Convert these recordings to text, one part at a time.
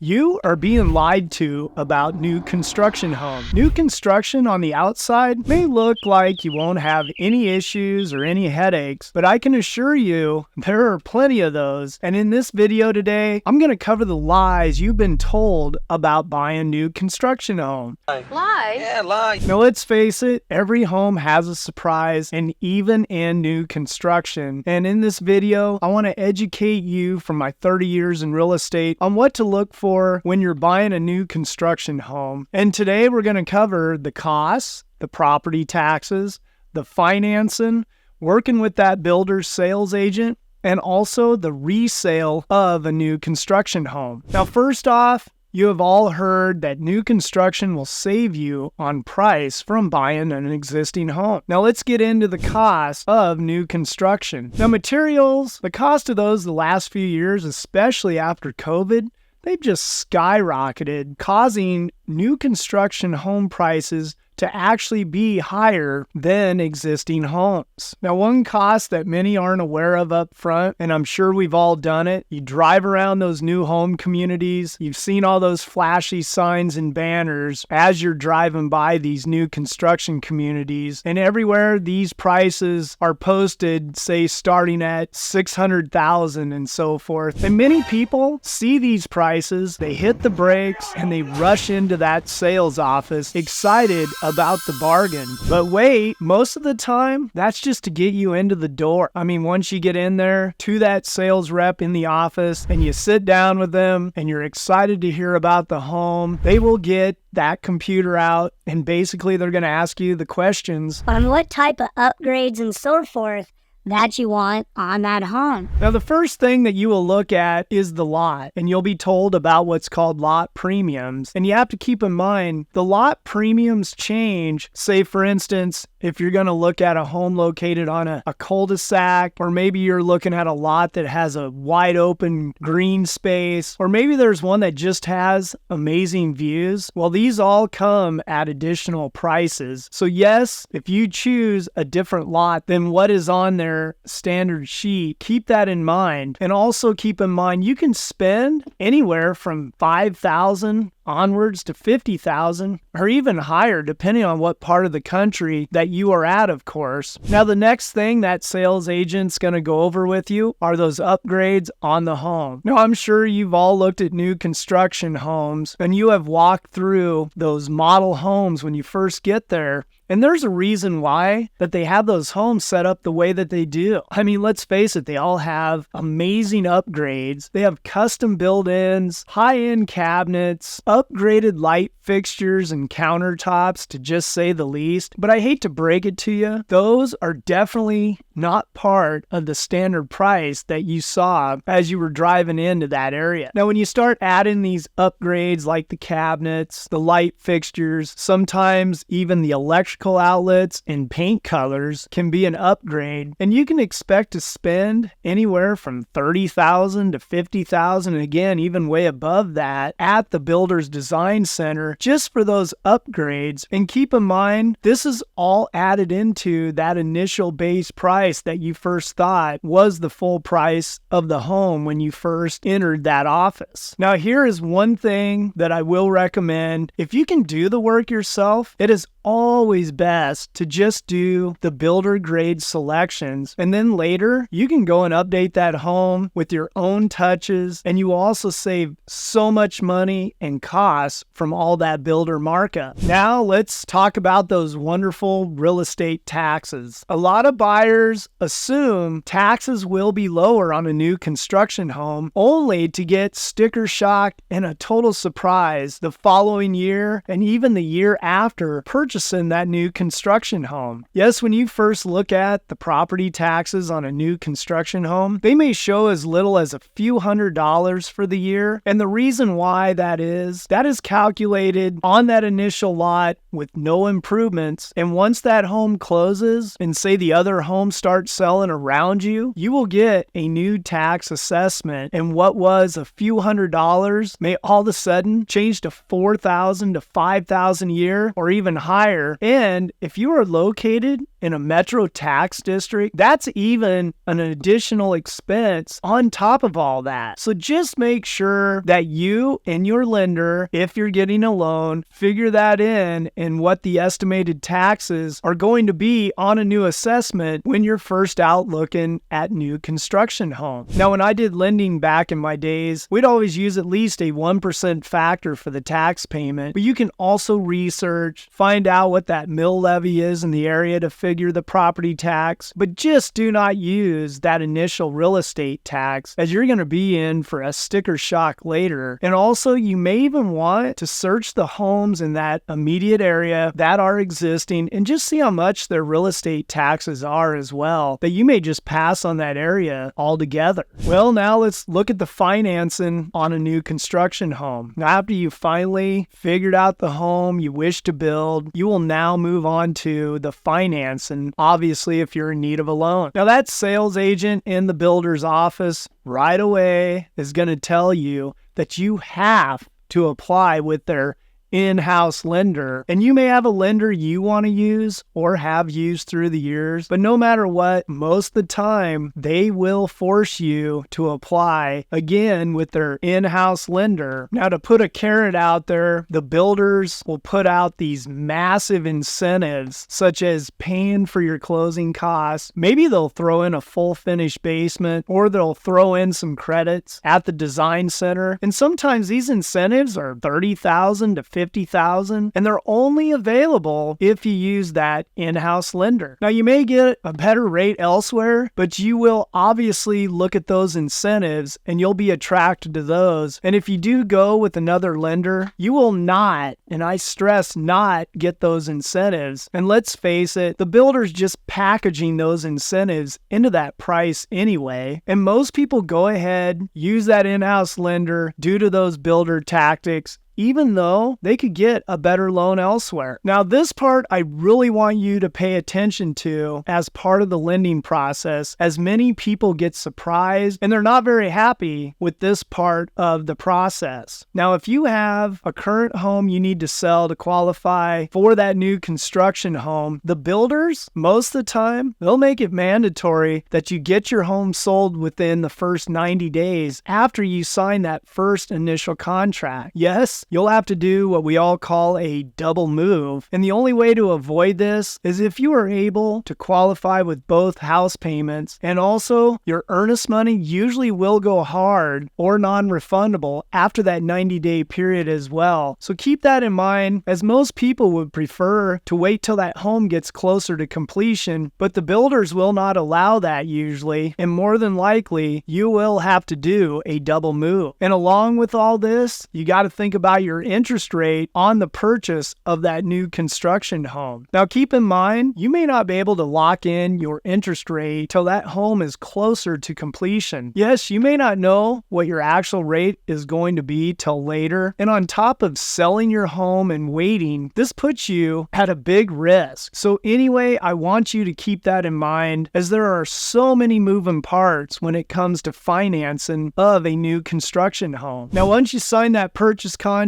You are being lied to about new construction homes. New construction on the outside may look like you won't have any issues or any headaches, but I can assure you there are plenty of those. And in this video today, I'm going to cover the lies you've been told about buying new construction home. Lies? Yeah, lies. Now let's face it, every home has a surprise, and even in new construction. And in this video, I want to educate you from my 30 years in real estate on what to look for when you're buying a new construction home. And today we're going to cover the costs, the property taxes, the financing, working with that builder's sales agent, and also the resale of a new construction home. Now, first off, you have all heard that new construction will save you on price from buying an existing home. Now let's get into the cost of new construction. Now materials, the cost of those the last few years, especially after COVID, they've just skyrocketed, causing new construction home prices to actually be higher than existing homes. Now, one cost that many aren't aware of up front, and I'm sure we've all done it, you drive around those new home communities, you've seen all those flashy signs and banners as you're driving by these new construction communities, and everywhere these prices are posted, say starting at $600,000 and so forth. And many people see these prices, they hit the brakes, and they rush into that sales office excited about the bargain. But wait, most of the time, that's just to get you into the door. I mean, once you get in there to that sales rep in the office and you sit down with them and you're excited to hear about the home, they will get that computer out and basically they're going to ask you the questions on what type of upgrades and so forth that you want on that home. Now, the first thing that you will look at is the lot, and you'll be told about what's called lot premiums. And you have to keep in mind, the lot premiums change. Say, for instance, if you're going to look at a home located on a cul-de-sac, or maybe you're looking at a lot that has a wide open green space, or maybe there's one that just has amazing views. Well, these all come at additional prices. So yes, if you choose a different lot than what is on their standard sheet, keep that in mind. And also keep in mind, you can spend anywhere from $5,000 onwards to $50,000 or even higher, depending on what part of the country that you are at, of course. Now, the next thing that sales agent's going to go over with you are those upgrades on the home. Now, I'm sure you've all looked at new construction homes and you have walked through those model homes when you first get there. And there's a reason why that they have those homes set up the way that they do. I mean, let's face it, they all have amazing upgrades. They have custom built-ins, high-end cabinets, upgraded light fixtures and countertops, to just say the least. But I hate to break it to you, those are definitely not part of the standard price that you saw as you were driving into that area. Now, when you start adding these upgrades like the cabinets, the light fixtures, sometimes even the electrical outlets and paint colors can be an upgrade, and you can expect to spend anywhere from $30,000 to $50,000, and again, even way above that at the builder's design center just for those upgrades. And keep in mind, this is all added into that initial base price that you first thought was the full price of the home when you first entered that office. Now, here is one thing that I will recommend. If you can do the work yourself, it is always best to just do the builder grade selections, and then later you can go and update that home with your own touches, and you will also save so much money and costs from all that builder markup. Now let's talk about those wonderful real estate taxes. A lot of buyers assume taxes will be lower on a new construction home, only to get sticker shock and a total surprise the following year and even the year after purchasing that new construction home. Yes, when you first look at the property taxes on a new construction home, they may show as little as a few $100s for the year. And the reason why that is calculated on that initial lot with no improvements. And once that home closes and say the other homes start selling around you, you will get a new tax assessment. And what was a few $100s may all of a sudden change to $4,000 to $5,000 a year or even higher. And if you are located in a metro tax district, that's even an additional expense on top of all that. So just make sure that you and your lender, if you're getting a loan, figure that in and what the estimated taxes are going to be on a new assessment when you're first out looking at new construction homes. Now, when I did lending back in my days, we'd always use at least a 1% factor for the tax payment, but you can also research, find out what that mill levy is in the area to figure the property tax, but just do not use that initial real estate tax, as you're going to be in for a sticker shock later. And also, you may even want to search the homes in that immediate area that are existing and just see how much their real estate taxes are as well, that you may just pass on that area altogether. Well, now let's look at the financing on a new construction home. Now, after you finally figured out the home you wish to build, you will now move on to the financing, obviously if you're in need of a loan. Now, that sales agent in the builder's office right away is going to tell you that you have to apply with their in-house lender. And you may have a lender you want to use or have used through the years, but no matter what, most of the time, they will force you to apply again with their in-house lender. Now, to put a carrot out there, the builders will put out these massive incentives, such as paying for your closing costs. Maybe they'll throw in a full finished basement, or they'll throw in some credits at the design center. And sometimes these incentives are $30,000 to $50,000, and they're only available if you use that in-house lender. Now, you may get a better rate elsewhere, but you will obviously look at those incentives and you'll be attracted to those. And if you do go with another lender, you will not, and I stress not, get those incentives. And let's face it, the builder's just packaging those incentives into that price anyway. And most people go ahead, use that in-house lender due to those builder tactics, even though they could get a better loan elsewhere. Now, this part I really want you to pay attention to as part of the lending process, as many people get surprised and they're not very happy with this part of the process. Now, if you have a current home you need to sell to qualify for that new construction home, the builders, most of the time, they'll make it mandatory that you get your home sold within the first 90 days after you sign that first initial contract. Yes, you'll have to do what we all call a double move. And the only way to avoid this is if you are able to qualify with both house payments, and also your earnest money usually will go hard or non-refundable after that 90-day period as well. So keep that in mind, as most people would prefer to wait till that home gets closer to completion, but the builders will not allow that usually, and more than likely you will have to do a double move. And along with all this, you got to think about your interest rate on the purchase of that new construction home. Now, keep in mind, you may not be able to lock in your interest rate till that home is closer to completion. Yes, you may not know what your actual rate is going to be till later. And on top of selling your home and waiting, this puts you at a big risk. So anyway, I want you to keep that in mind, as there are so many moving parts when it comes to financing of a new construction home. Now, once you sign that purchase contract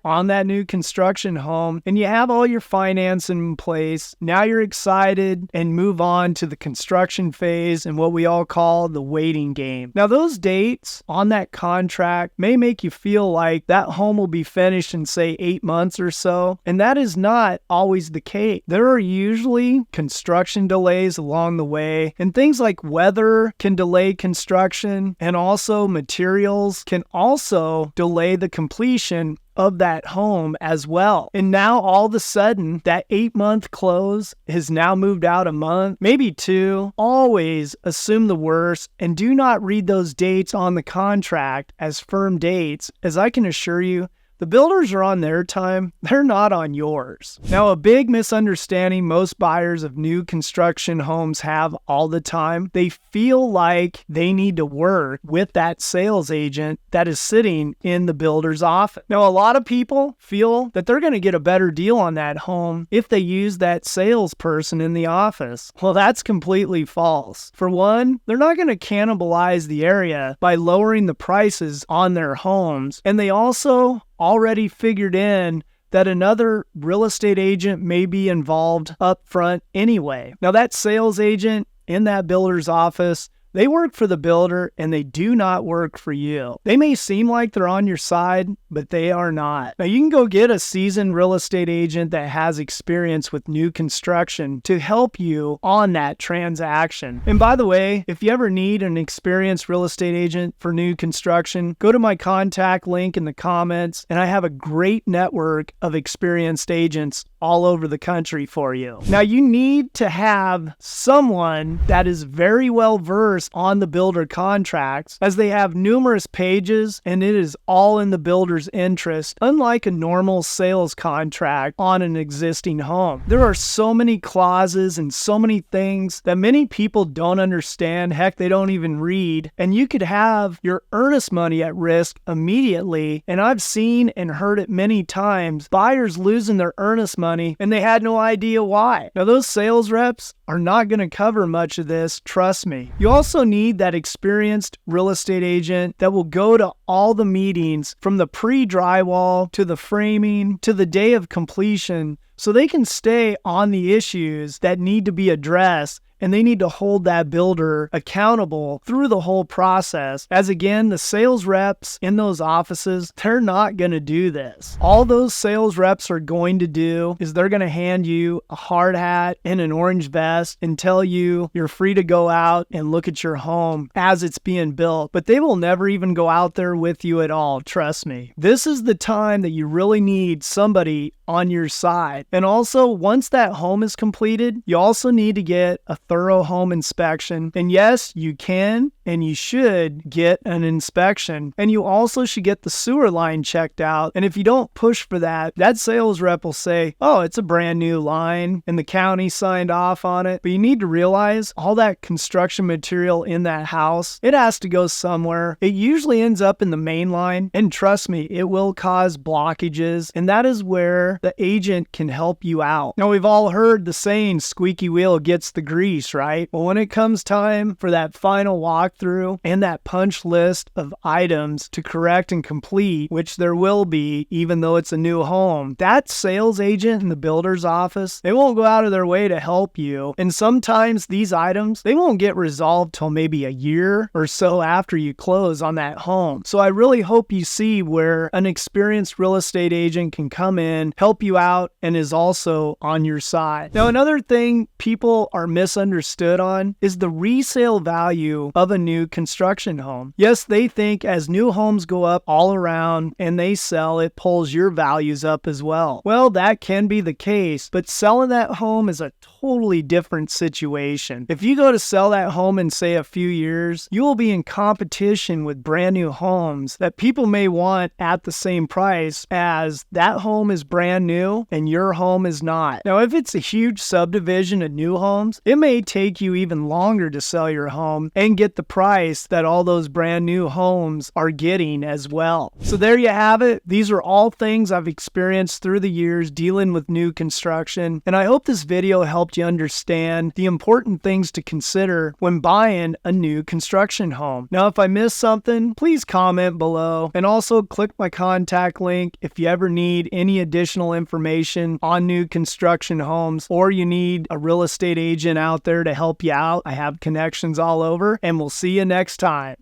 on that new construction home and you have all your financing in place, now you're excited and move on to the construction phase and what we all call the waiting game. Now, those dates on that contract may make you feel like that home will be finished in, say, 8 months or so, and that is not always the case. There are usually construction delays along the way, and things like weather can delay construction, and also materials can also delay the completion of that home as well. And now all of a sudden, that 8-month close has now moved out a month, maybe 2. Always assume the worst and do not read those dates on the contract as firm dates, as I can assure you, the builders are on their time, they're not on yours. Now, a big misunderstanding most buyers of new construction homes have all the time, they feel like they need to work with that sales agent that is sitting in the builder's office. Now, a lot of people feel that they're going to get a better deal on that home if they use that salesperson in the office. Well, that's completely false. For one, they're not going to cannibalize the area by lowering the prices on their homes, and they also already figured in that another real estate agent may be involved up front anyway. Now, that sales agent in that builder's office, they work for the builder and they do not work for you. They may seem like they're on your side, but they are not. Now, you can go get a seasoned real estate agent that has experience with new construction to help you on that transaction. And by the way, if you ever need an experienced real estate agent for new construction, go to my contact link in the comments, and I have a great network of experienced agents all over the country for you. Now, you need to have someone that is very well versed on the builder contracts, as they have numerous pages and it is all in the builder's interest, unlike a normal sales contract on an existing home. There are so many clauses and so many things that many people don't understand. Heck, they don't even read, and you could have your earnest money at risk immediately. And I've seen and heard it many times, buyers losing their earnest money and they had no idea why. Now, those sales reps are not going to cover much of this, trust me. You also need that experienced real estate agent that will go to all the meetings, from the pre-drywall to the framing to the day of completion, so they can stay on the issues that need to be addressed, and they need to hold that builder accountable through the whole process. As again, the sales reps in those offices, they're not going to do this. All those sales reps are going to do is they're going to hand you a hard hat and an orange vest and tell you you're free to go out and look at your home as it's being built. But they will never even go out there with you at all, trust me. This is the time that you really need somebody on your side. And also, once that home is completed, you also need to get a thorough home inspection. And yes, you can and you should get an inspection. And you also should get the sewer line checked out. And if you don't push for that, that sales rep will say, oh, it's a brand new line and the county signed off on it. But you need to realize all that construction material in that house, it has to go somewhere. It usually ends up in the main line. And trust me, it will cause blockages. And that is where the agent can help you out. Now, we've all heard the saying, squeaky wheel gets the grease, right? Well, when it comes time for that final walkthrough and that punch list of items to correct and complete, which there will be, even though it's a new home, that sales agent in the builder's office, they won't go out of their way to help you. And sometimes these items, they won't get resolved till maybe a year or so after you close on that home. So I really hope you see where an experienced real estate agent can come in, help you out, and is also on your side. Now, another thing people are misunderstood on is the resale value of a new construction home. Yes, they think as new homes go up all around and they sell, it pulls your values up as well. Well, that can be the case, but selling that home is a totally different situation. If you go to sell that home in, say, a few years, you will be in competition with brand new homes that people may want at the same price as that home is brand new and your home is not. Now, if it's a huge subdivision of new homes, it may take you even longer to sell your home and get the price that all those brand new homes are getting as well. So there you have it. These are all things I've experienced through the years dealing with new construction, and I hope this video helped you understand the important things to consider when buying a new construction home. Now, if I missed something, please comment below, and also click my contact link if you ever need any additional information on new construction homes, or you need a real estate agent out there to help you out. I have connections all over, and we'll see you next time.